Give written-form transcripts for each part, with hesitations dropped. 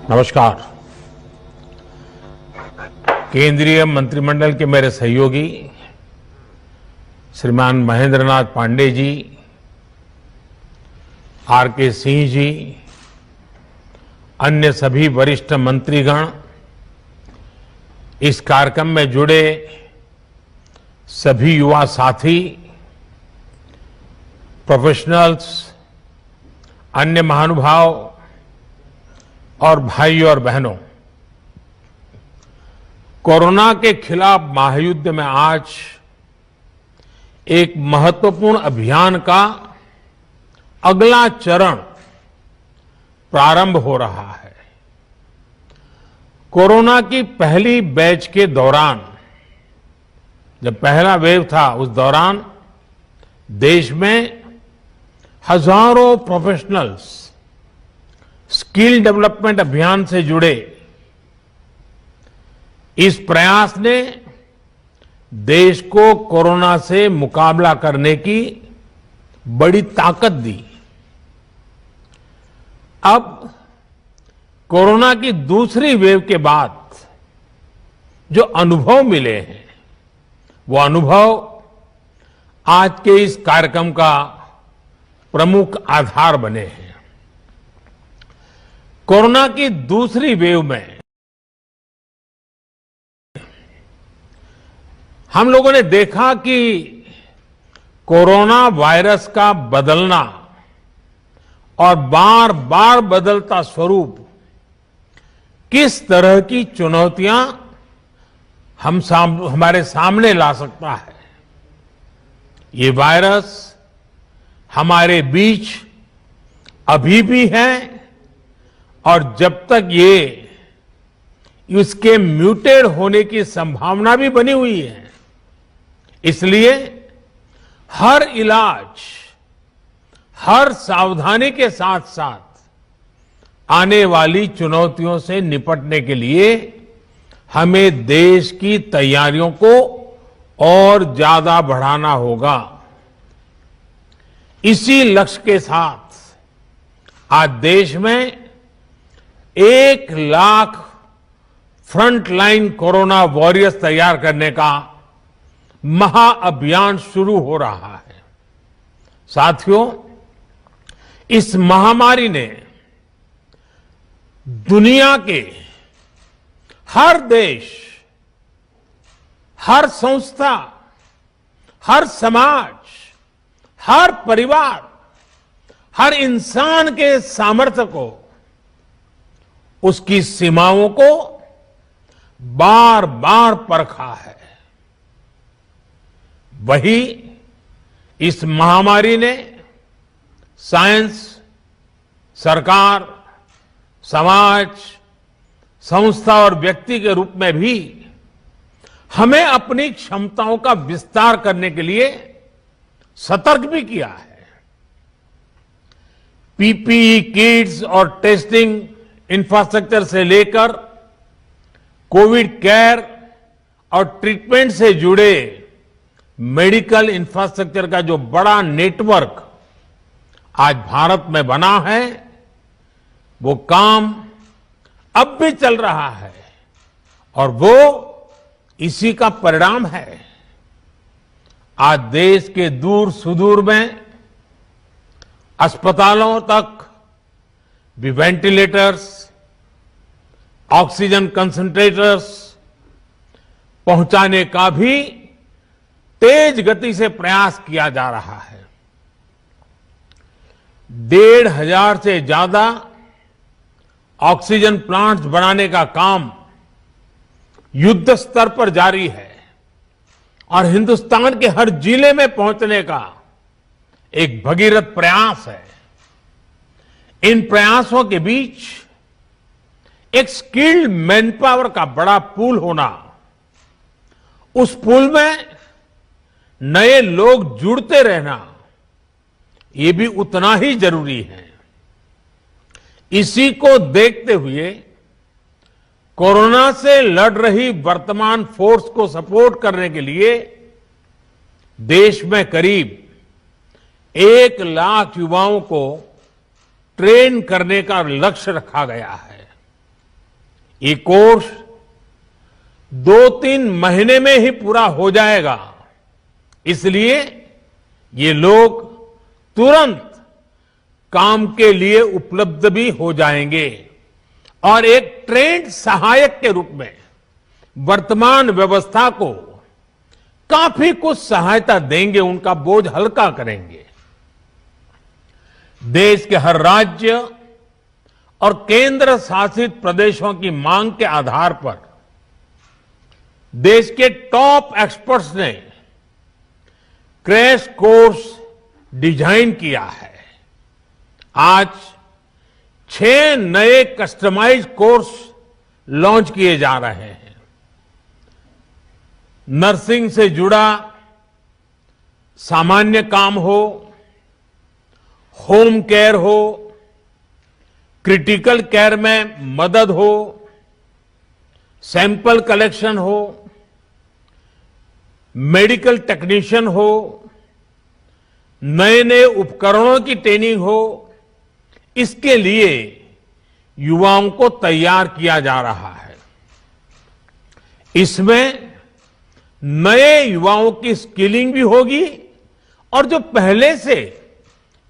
नमस्कार। केंद्रीय मंत्रिमंडल के मेरे सहयोगी श्रीमान महेंद्र नाथ पांडे जी, आर.के. सिंह जी, अन्य सभी वरिष्ठ मंत्रीगण, इस कार्यक्रम में जुड़े सभी युवा साथी, प्रोफेशनल्स, अन्य महानुभाव और भाइयों और बहनों, कोरोना के खिलाफ महायुद्ध में आज एक महत्वपूर्ण अभियान का अगला चरण प्रारंभ हो रहा है। कोरोना की पहली बैच के दौरान, जब पहला वेव था, उस दौरान देश में हजारों प्रोफेशनल्स स्किल डेवलपमेंट अभियान से जुड़े। इस प्रयास ने देश को कोरोना से मुकाबला करने की बड़ी ताकत दी। अब कोरोना की दूसरी वेव के बाद जो अनुभव मिले हैं, वो अनुभव आज के इस कार्यक्रम का प्रमुख आधार बने हैं। कोरोना की दूसरी वेव में हम लोगों ने देखा कि कोरोना वायरस का बदलना और बार बार बदलता स्वरूप किस तरह की चुनौतियां हमारे सामने ला सकता है। ये वायरस हमारे बीच अभी भी है और जब तक इसके म्यूटेड होने की संभावना भी बनी हुई है, इसलिए हर इलाज, हर सावधानी के साथ साथ आने वाली चुनौतियों से निपटने के लिए हमें देश की तैयारियों को और ज्यादा बढ़ाना होगा। इसी लक्ष्य के साथ आज देश में 1 लाख फ्रंटलाइन कोरोना वॉरियर्स तैयार करने का महाअभियान शुरू हो रहा है। साथियों, इस महामारी ने दुनिया के हर देश, हर संस्था, हर समाज, हर परिवार, हर इंसान के सामर्थ्य को, उसकी सीमाओं को बार बार परखा है। वही इस महामारी ने साइंस, सरकार, समाज, संस्था और व्यक्ति के रूप में भी हमें अपनी क्षमताओं का विस्तार करने के लिए सतर्क भी किया है। पीपीई किट्स और टेस्टिंग इंफ्रास्ट्रक्चर से लेकर कोविड केयर और ट्रीटमेंट से जुड़े मेडिकल इंफ्रास्ट्रक्चर का जो बड़ा नेटवर्क आज भारत में बना है, वो काम अब भी चल रहा है और वो इसी का परिणाम है। आज देश के दूर सुदूर में अस्पतालों तक भी वेंटिलेटर्स, ऑक्सीजन कंसंट्रेटर्स पहुंचाने का भी तेज गति से प्रयास किया जा रहा है। 1,500 से ज्यादा ऑक्सीजन प्लांट्स बनाने का काम युद्ध स्तर पर जारी है और हिंदुस्तान के हर जिले में पहुंचने का एक भगीरथ प्रयास है। इन प्रयासों के बीच एक स्किल्ड मैन पावर का बड़ा पूल होना, उस पूल में नए लोग जुड़ते रहना, ये भी उतना ही जरूरी है। इसी को देखते हुए कोरोना से लड़ रही वर्तमान फोर्स को सपोर्ट करने के लिए देश में करीब 1 लाख युवाओं को ट्रेन करने का लक्ष्य रखा गया है। ये कोर्स 2-3 महीने में ही पूरा हो जाएगा। इसलिए ये लोग तुरंत काम के लिए उपलब्ध भी हो जाएंगे और एक ट्रेंड सहायक के रूप में वर्तमान व्यवस्था को काफी कुछ सहायता देंगे, उनका बोझ हल्का करेंगे। देश के हर राज्य और केंद्र शासित प्रदेशों की मांग के आधार पर देश के टॉप एक्सपर्ट्स ने क्रैश कोर्स डिजाइन किया है। आज 6 नए कस्टमाइज कोर्स लॉन्च किए जा रहे हैं। नर्सिंग से जुड़ा सामान्य काम हो, होम केयर हो, क्रिटिकल केयर में मदद हो, सैंपल कलेक्शन हो, मेडिकल टेक्नीशियन हो, नए नए उपकरणों की ट्रेनिंग हो, इसके लिए युवाओं को तैयार किया जा रहा है। इसमें नए युवाओं की स्किलिंग भी होगी और जो पहले से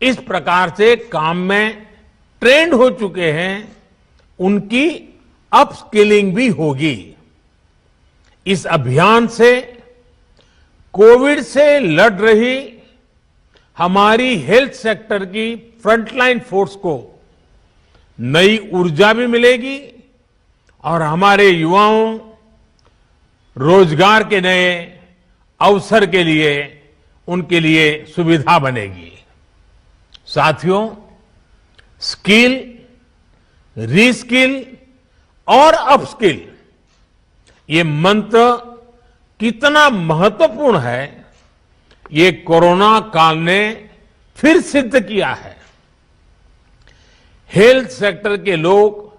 इस प्रकार से काम में ट्रेंड हो चुके हैं उनकी अपस्किलिंग भी होगी। इस अभियान से कोविड से लड़ रही हमारी हेल्थ सेक्टर की फ्रंटलाइन फोर्स को नई ऊर्जा भी मिलेगी और हमारे युवाओं रोजगार के नए अवसर के लिए उनके लिए सुविधा बनेगी। साथियों, स्किल, रीस्किल और अपस्किल ये मंत्र कितना महत्वपूर्ण है, ये कोरोना काल ने फिर सिद्ध किया है। हेल्थ सेक्टर के लोग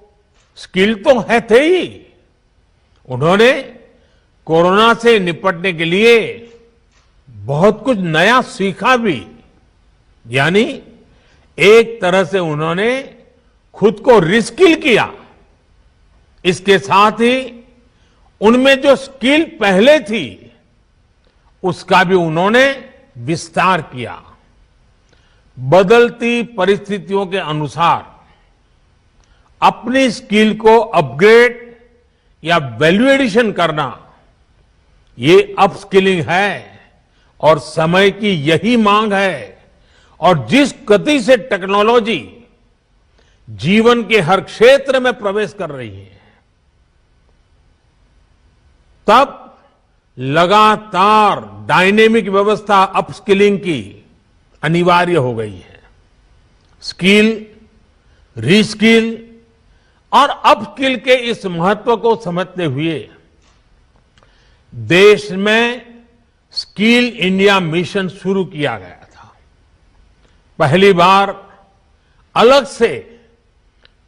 स्किल तो है थे ही, उन्होंने कोरोना से निपटने के लिए बहुत कुछ नया सीखा भी, यानी एक तरह से उन्होंने खुद को रिस्किल किया। इसके साथ ही उनमें जो स्किल पहले थी उसका भी उन्होंने विस्तार किया। बदलती परिस्थितियों के अनुसार अपनी स्किल को अपग्रेड या वैल्यू एडिशन करना, ये अपस्किलिंग है और समय की यही मांग है। और जिस गति से टेक्नोलॉजी जीवन के हर क्षेत्र में प्रवेश कर रही है, तब लगातार डायनेमिक व्यवस्था अपस्किलिंग की अनिवार्य हो गई है। स्किल, रीस्किल और अपस्किल के इस महत्व को समझते हुए देश में स्किल इंडिया मिशन शुरू किया गया था। पहली बार अलग से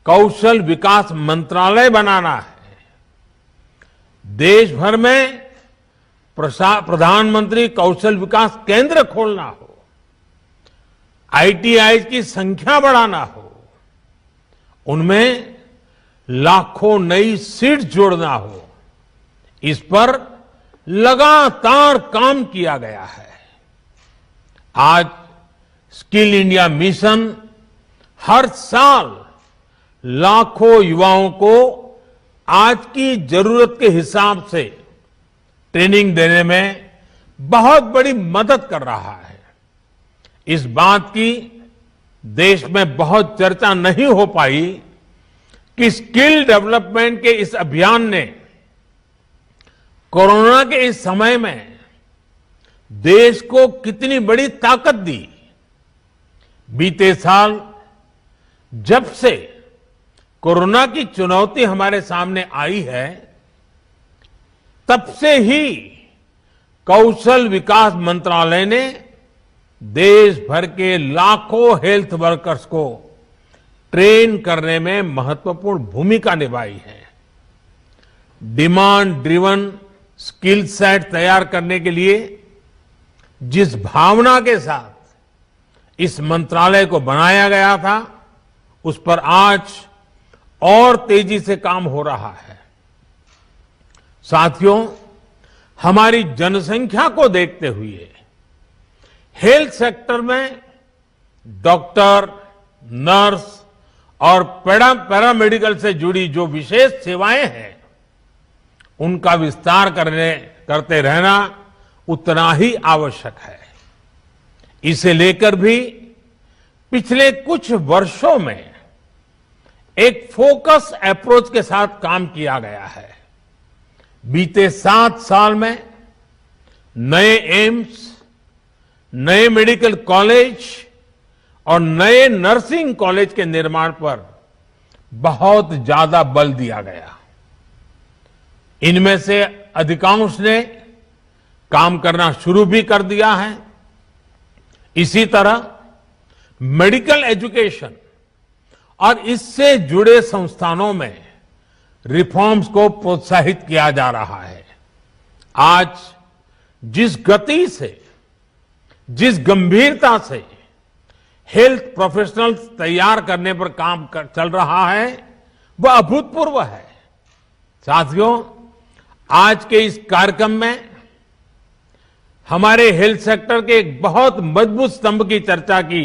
कौशल विकास मंत्रालय बनाना है। देश भर में प्रधानमंत्री कौशल विकास केंद्र खोलना हो, आईटीआई की संख्या बढ़ाना हो, उनमें लाखों नई सीट जोड़ना हो, इस पर लगातार काम किया गया है। आज स्किल इंडिया मिशन हर साल लाखों युवाओं को आज की जरूरत के हिसाब से ट्रेनिंग देने में बहुत बड़ी मदद कर रहा है। इस बात की देश में बहुत चर्चा नहीं हो पाई कि स्किल डेवलपमेंट के इस अभियान ने कोरोना के इस समय में देश को कितनी बड़ी ताकत दी। बीते साल जब से कोरोना की चुनौती हमारे सामने आई है, तब से ही कौशल विकास मंत्रालय ने देश भर के लाखों हेल्थ वर्कर्स को ट्रेन करने में महत्वपूर्ण भूमिका निभाई है। डिमांड ड्रिवन स्किल सेट तैयार करने के लिए जिस भावना के साथ इस मंत्रालय को बनाया गया था, उस पर आज और तेजी से काम हो रहा है। साथियों, हमारी जनसंख्या को देखते हुए हेल्थ सेक्टर में डॉक्टर, नर्स और पैरामेडिकल से जुड़ी जो विशेष सेवाएं हैं, उनका विस्तार करते रहना उतना ही आवश्यक है। इसे लेकर भी पिछले कुछ वर्षों में एक फोकस अप्रोच के साथ काम किया गया है। बीते 7 साल में नए एम्स, नए मेडिकल कॉलेज और नए नर्सिंग कॉलेज के निर्माण पर बहुत ज्यादा बल दिया गया। इनमें से अधिकांश ने काम करना शुरू भी कर दिया है। इसी तरह मेडिकल एजुकेशन और इससे जुड़े संस्थानों में रिफॉर्म्स को प्रोत्साहित किया जा रहा है। आज जिस गति से, जिस गंभीरता से हेल्थ प्रोफेशनल्स तैयार करने पर चल रहा है, वह अभूतपूर्व है। साथियों, आज के इस कार्यक्रम में हमारे हेल्थ सेक्टर के एक बहुत मजबूत स्तंभ की चर्चा की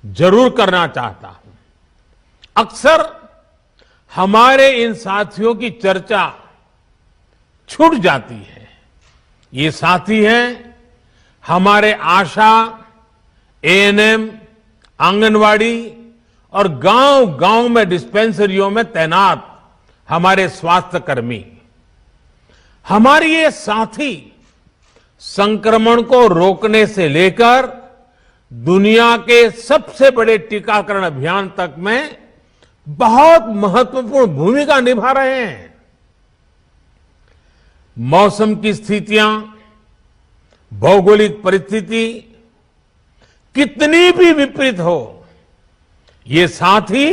जरूर करना चाहता हूं। अक्सर हमारे इन साथियों की चर्चा छूट जाती है। ये साथी हैं हमारे आशा, एएनएम, आंगनवाड़ी और गांव-गांव में डिस्पेंसरियों में तैनात हमारे स्वास्थ्य कर्मी। हमारे ये साथी संक्रमण को रोकने से लेकर दुनिया के सबसे बड़े टीकाकरण अभियान तक में बहुत महत्वपूर्ण भूमिका निभा रहे हैं। मौसम की स्थितियां, भौगोलिक परिस्थिति कितनी भी विपरीत हो, ये साथी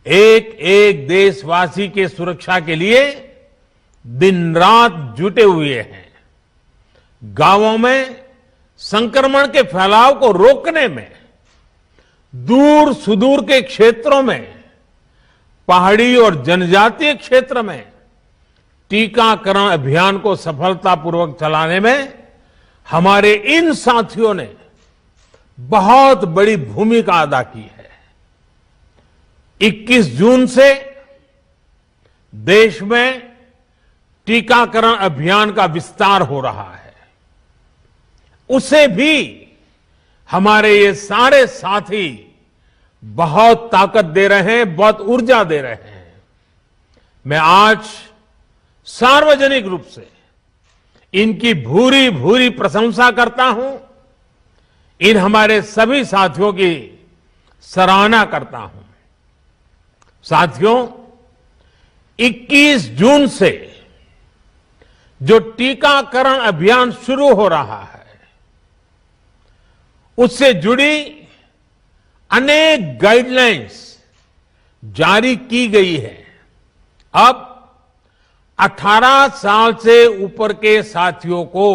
एक एक देशवासी के सुरक्षा के लिए दिन रात जुटे हुए हैं। गांवों में संक्रमण के फैलाव को रोकने में, दूर सुदूर के क्षेत्रों में, पहाड़ी और जनजातीय क्षेत्र में टीकाकरण अभियान को सफलतापूर्वक चलाने में हमारे इन साथियों ने बहुत बड़ी भूमिका अदा की है। 21 जून से देश में टीकाकरण अभियान का विस्तार हो रहा है। उसे भी हमारे ये सारे साथी बहुत ताकत दे रहे हैं, बहुत ऊर्जा दे रहे हैं। मैं आज सार्वजनिक रूप से इनकी भूरी भूरी प्रशंसा करता हूं। इन हमारे सभी साथियों की सराहना करता हूं। साथियों, 21 जून से जो टीकाकरण अभियान शुरू हो रहा है, उससे जुड़ी अनेक गाइडलाइंस जारी की गई है। अब 18 साल से ऊपर के साथियों को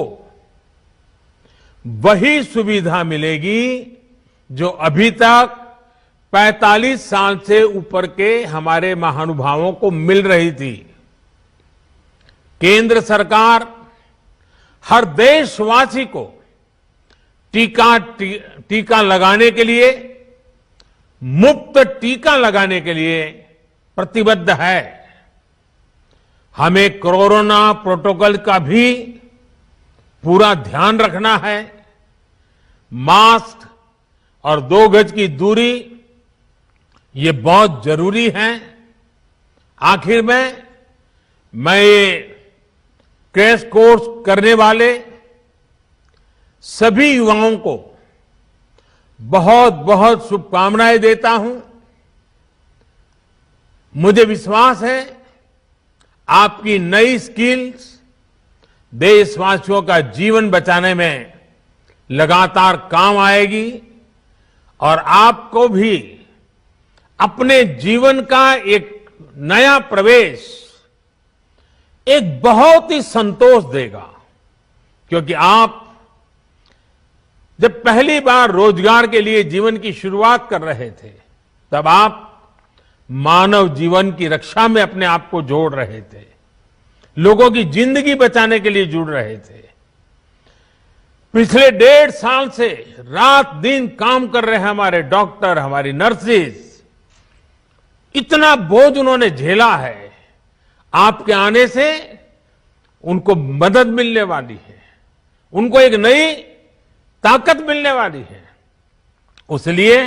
वही सुविधा मिलेगी जो अभी तक 45 साल से ऊपर के हमारे महानुभावों को मिल रही थी। केंद्र सरकार हर देशवासी को टीका लगाने के लिए, मुफ्त टीका लगाने के लिए प्रतिबद्ध है। हमें कोरोना प्रोटोकॉल का भी पूरा ध्यान रखना है। मास्क और 2 गज की दूरी ये बहुत जरूरी है। आखिर में मैं ये क्रैश कोर्स करने वाले सभी युवाओं को बहुत बहुत शुभकामनाएं देता हूं। मुझे विश्वास है आपकी नई स्किल्स देशवासियों का जीवन बचाने में लगातार काम आएगी और आपको भी अपने जीवन का एक नया प्रवेश एक बहुत ही संतोष देगा। क्योंकि आप जब पहली बार रोजगार के लिए जीवन की शुरुआत कर रहे थे, तब आप मानव जीवन की रक्षा में अपने आप को जोड़ रहे थे। लोगों की जिंदगी बचाने के लिए जुड़ रहे थे। पिछले 1.5 साल से रात दिन काम कर रहे हैं हमारे डॉक्टर, हमारी नर्सेज। इतना बोझ उन्होंने झेला है। आपके आने से उनको मदद मिलने वाली है, उनको एक नई ताकत मिलने वाली है। इसलिए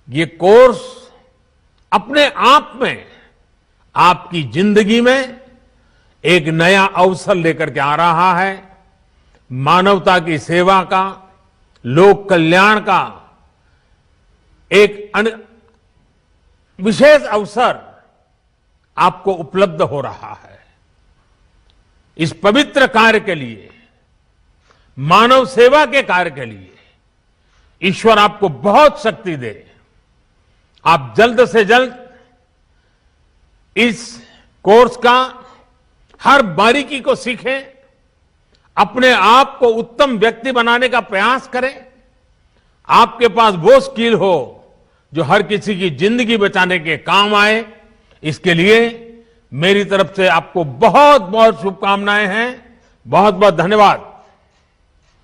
ये कोर्स अपने आप में आपकी जिंदगी में एक नया अवसर लेकर के आ रहा है। मानवता की सेवा का, लोक कल्याण का एक विशेष अवसर आपको उपलब्ध हो रहा है। इस पवित्र कार्य के लिए, मानव सेवा के कार्य के लिए ईश्वर आपको बहुत शक्ति दे। आप जल्द से जल्द इस कोर्स का हर बारीकी को सीखें, अपने आप को उत्तम व्यक्ति बनाने का प्रयास करें। आपके पास वो स्किल हो जो हर किसी की जिंदगी बचाने के काम आए। इसके लिए मेरी तरफ से आपको बहुत बहुत शुभकामनाएं हैं। बहुत बहुत धन्यवाद।